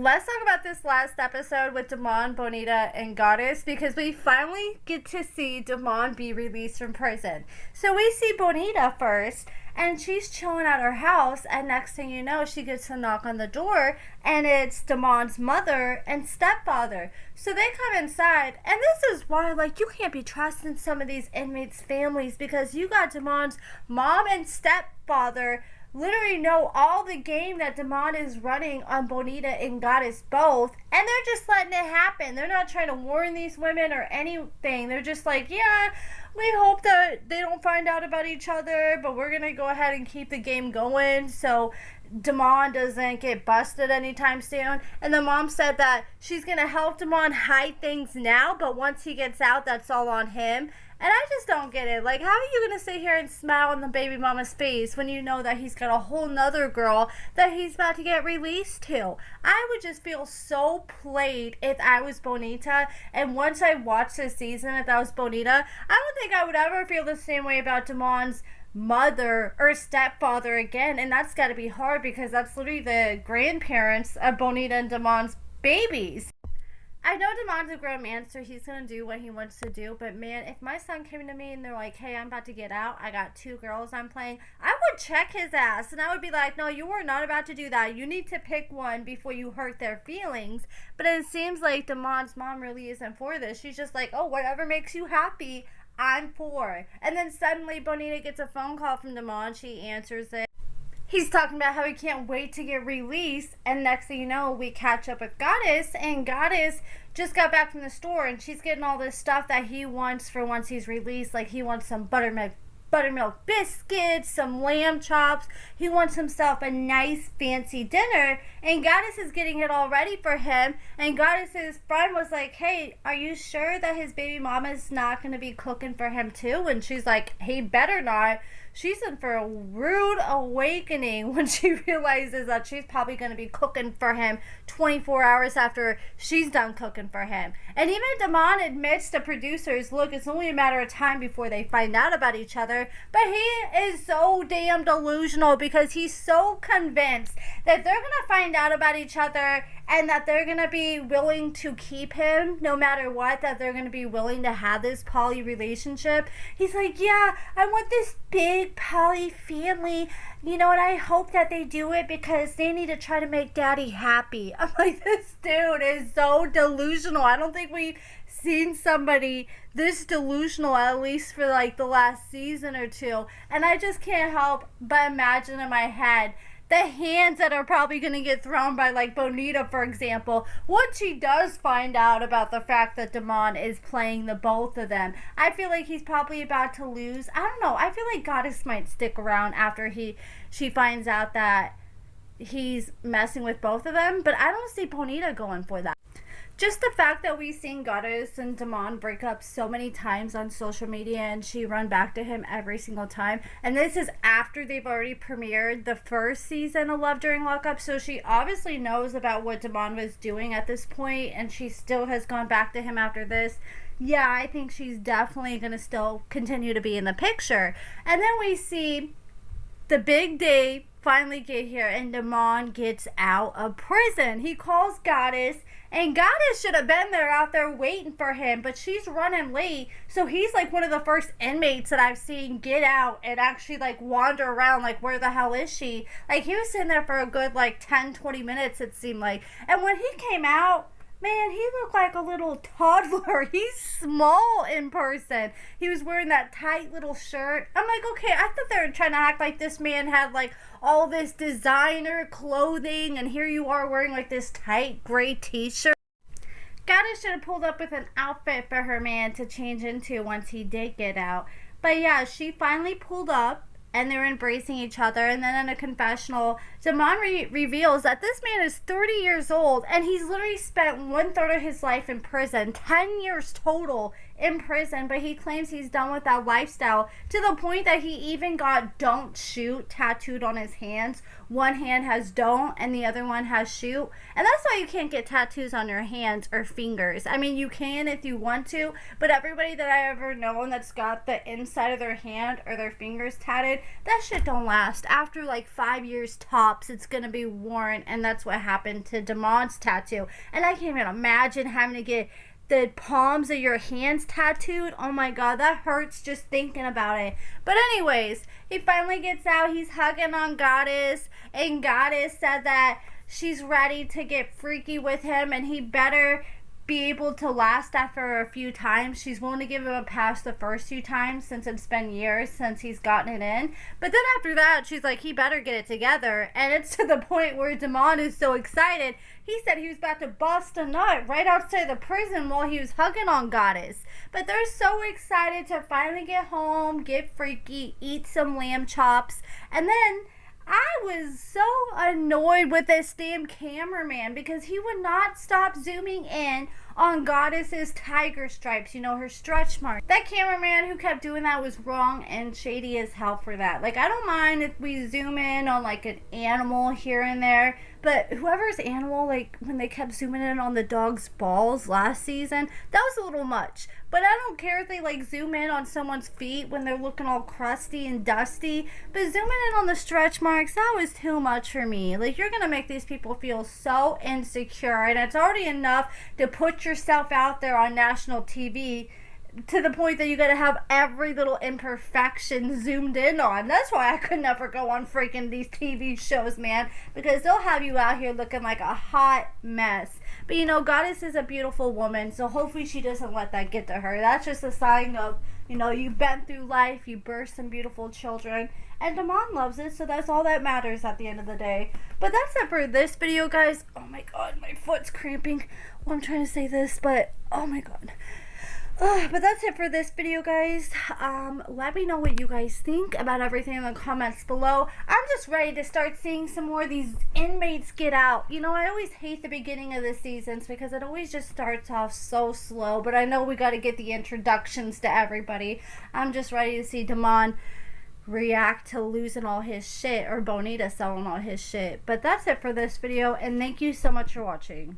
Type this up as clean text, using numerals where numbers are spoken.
let's talk about this last episode with Damond, Bonita, and Goddess, because we finally get to see Damond be released from prison. So we see Bonita first, and she's chilling at her house, and next thing you know, she gets a knock on the door, and it's Damond's mother and stepfather. So they come inside, and this is why, like, you can't be trusting some of these inmates' families, because you got Damond's mom and stepfather literally know all the game that Damond is running on Bonita and Goddess both, and they're just letting it happen. They're not trying to warn these women or anything. They're just like, yeah, we hope that they don't find out about each other, but we're gonna go ahead and keep the game going so Damond doesn't get busted anytime soon. And the mom said that she's gonna help Damond hide things now, but once he gets out, that's all on him. And I just don't get it. Like, how are you going to sit here and smile on the baby mama's face when you know that he's got a whole nother girl that he's about to get released to? I would just feel so played if I was Bonita. And once I watched this season, if I was Bonita, I don't think I would ever feel the same way about Damond's mother or stepfather again. And that's got to be hard because that's literally the grandparents of Bonita and Damond's babies. I know Damond's a grown man, so he's going to do what he wants to do, but man, if my son came to me and they're like, hey, I'm about to get out, I got 2 girls I'm playing, I would check his ass, and I would be like, no, you are not about to do that. You need to pick one before you hurt their feelings. But it seems like Damond's mom really isn't for this. She's just like, oh, whatever makes you happy, I'm for. And then suddenly Bonita gets a phone call from Damond. She answers it. He's talking about how he can't wait to get released, and next thing you know, we catch up with Goddess, and Goddess just got back from the store, and she's getting all this stuff that he wants for once he's released. Like, he wants some buttermilk biscuits, some lamb chops. He wants himself a nice fancy dinner, and Goddess is getting it all ready for him. And Goddess's friend was like, hey, are you sure that his baby mama's not going to be cooking for him too? And she's like, he better not. She's in for a rude awakening when she realizes that she's probably going to be cooking for him 24 hours after she's done cooking for him. And even Damond admits to producers, look, it's only a matter of time before they find out about each other. But he is so damn delusional because he's so convinced that they're going to find out about each other and that they're going to be willing to keep him no matter what, that they're going to be willing to have this poly relationship. He's like, yeah, I want this big poly family, you know, and I hope that they do it because they need to try to make daddy happy. I'm like, this dude is so delusional. I don't think we've seen somebody this delusional, at least for like the last season or two. And I just can't help but imagine in my head the hands that are probably going to get thrown by, like, Bonita, for example, once she does find out about the fact that Damond is playing the both of them. I feel like he's probably about to lose. I don't know. I feel like Goddess might stick around after she finds out that he's messing with both of them, but I don't see Bonita going for that. Just the fact that we've seen Goddess and Damond break up so many times on social media and she run back to him every single time. And this is after they've already premiered the first season of Love During Lockup. So she obviously knows about what Damond was doing at this point, and she still has gone back to him after this. Yeah, I think she's definitely going to still continue to be in the picture. And then we see the big day finally get here and Damond gets out of prison. He calls Goddess, and Goddess should have been there out there waiting for him, but she's running late. So he's like one of the first inmates that I've seen get out and actually like wander around like, where the hell is she? Like, he was sitting there for a good like 10-20 minutes, it seemed like. And when he came out, man, he looked like a little toddler. He's small in person. He was wearing that tight little shirt. I'm like, okay, I thought they were trying to act like this man had like all this designer clothing, and here you are wearing like this tight gray t-shirt. Goddess should have pulled up with an outfit for her man to change into once he did get out. But yeah, she finally pulled up, and they're embracing each other. And then in a confessional, Damond reveals that this man is 30 years old, and he's literally spent 1/3 of his life in prison, 10 years total in prison, but he claims he's done with that lifestyle, to the point that he even got "don't shoot" tattooed on his hands. One hand has "don't" and the other one has "shoot." And that's why you can't get tattoos on your hands or fingers. I mean, you can if you want to, but everybody that I ever known that's got the inside of their hand or their fingers tatted, that shit don't last. After like 5 years tops, it's gonna be worn, and that's what happened to Damond's tattoo. And I can't even imagine having to get the palms of your hands tattooed. Oh my god, that hurts just thinking about it. But anyways, he finally gets out. He's hugging on Goddess, and Goddess said that she's ready to get freaky with him, and he better be able to last after a few times. She's willing to give him a pass the first few times, since it's been years since he's gotten it in. But then after that, she's like, he better get it together. And it's to the point where Damond is so excited, he said he was about to bust a nut right outside the prison while he was hugging on Goddess. But they're so excited to finally get home, get freaky, eat some lamb chops. And then I was so annoyed with this damn cameraman, because he would not stop zooming in on Goddess's tiger stripes, you know, her stretch mark. That cameraman who kept doing that was wrong and shady as hell for that. Like, I don't mind if we zoom in on like an animal here and there, but whoever's animal, like when they kept zooming in on the dog's balls last season, that was a little much. But I don't care if they like zoom in on someone's feet when they're looking all crusty and dusty, but zooming in on the stretch marks, that was too much for me. Like, you're gonna make these people feel so insecure, and it's already enough to put yourself out there on national TV, to the point that you gotta have every little imperfection zoomed in on. That's why I could never go on freaking these TV shows, man, because they'll have you out here looking like a hot mess. But you know, Goddess is a beautiful woman, so hopefully she doesn't let that get to her. That's just a sign of, you know, you've been through life, you birthed some beautiful children, and Damond loves it, so that's all that matters at the end of the day. But that's it for this video, guys. Oh my god, my foot's cramping while I'm trying to say this, but oh my god. But that's it for this video, guys. Let me know what you guys think about everything in the comments below. I'm just ready to start seeing some more of these inmates get out. You know, I always hate the beginning of the seasons because it always just starts off so slow, but I know we got to get the introductions to everybody. I'm just ready to see Damond react to losing all his shit, or Bonita selling all his shit. But that's it for this video, and thank you so much for watching.